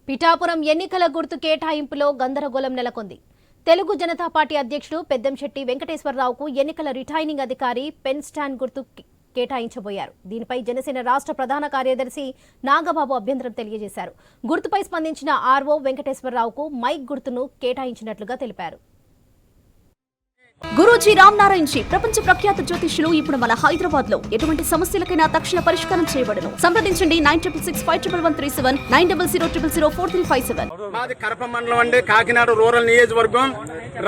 పిఠాపురం ఎన్నికల గుర్తు కేటాయింపులో గందరగోళం నెలకొంది. తెలుగు జనతా పార్టీ అధ్యక్షుడు పెద్దంశెట్టి వెంకటేశ్వరరావుకు ఎన్నికల రిటైనింగ్ అధికారి పెన్ స్టాండ్ గుర్తు కేటాయించబోయారు. దీనిపై జనసేన రాష్ట్ర ప్రధాన కార్యదర్శి నాగబాబు అభ్యంతరం తెలియజేశారు. గుర్తుపై స్పందించిన ఆర్ఓ వెంకటేశ్వరరావుకు మైక్ గుర్తును కేటాయించినట్లుగా తెలిపారు. గురూజీ రామ్ నారాయణ్ జీ ప్రపంచ ప్రఖ్యాత జ్యోతిష్యులు ఇప్పుడు మన హైదరాబాద్ లో ఎటువంటి సమస్యలకైనా తక్షణ పరిష్కారం చేయబడును. సంప్రదించండి 96651137 9000004357. మాది కరప మండలం అండి, కాకినాడ రూరల్ నియోజకవర్గం.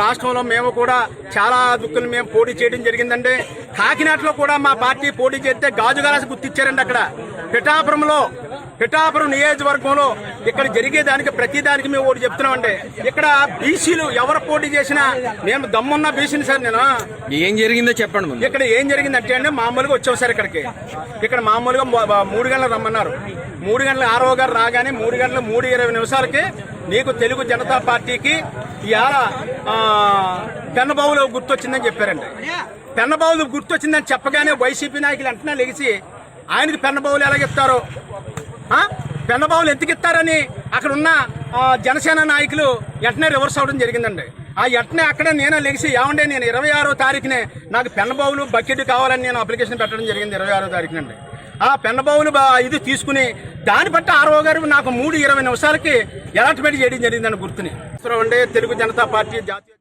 రాష్ట్రంలో మేము కూడా చాలా దుక్కులు మేము పోటీ చేయడం జరిగిందండి. కాకినాడలో కూడా మా పార్టీ పోటీ చేస్తే గాజు గ్లాస్ గుర్తిచ్చారండి. అక్కడ పిఠాపురం నియోజకవర్గంలో ఇక్కడ జరిగేదానికి ప్రతిదానికి మేము ఓటు చెప్తున్నామండి. ఇక్కడ బీసీలు ఎవరు పోటీ చేసినా మేము దమ్మున్న బీసీని సార్. నేను ఏం జరిగిందో చెప్పండి. ఇక్కడ ఏం జరిగిందంటే అండి, మామూలుగా వచ్చాం సార్ ఇక్కడ మామూలుగా 3 గంటలు రమ్మన్నారు. 3 గంటల ఆర్ఓ గారు రాగానే 3 గంటల 3:20 నీకు తెలుగు జనతా పార్టీకి ఇవాళ పెన్నబావులు గుర్తొచ్చిందని చెప్పారండి. పెన్నబావులు గుర్తొచ్చిందని చెప్పగానే వైసీపీ నాయకులు వెంటనే లెగిసి ఆయనకి పెన్నబావులు ఎలాగిస్తారు, పెన్నబావులు ఎందుకు ఇస్తారని అక్కడ ఉన్న జనసేన నాయకులు వెంటనే రివర్స్ అవడం జరిగిందండి. ఆ వెంటనే అక్కడే నేను లెగిసి ఏమంటే నేను 26వ తారీఖునే నాకు పెన్నబావులు బకెట్ కావాలని నేను అప్లికేషన్ పెట్టడం జరిగింది. 26వ తారీఖునండి. ఆ పెన్నబావులు ఇది తీసుకుని దాన్ని బట్టి ఆర్ఓ గారు నాకు 3:20 అలాట్మెంట్ చేయడం జరిగిందని గుర్తుని తెలుగు జనతా పార్టీ జాతీయ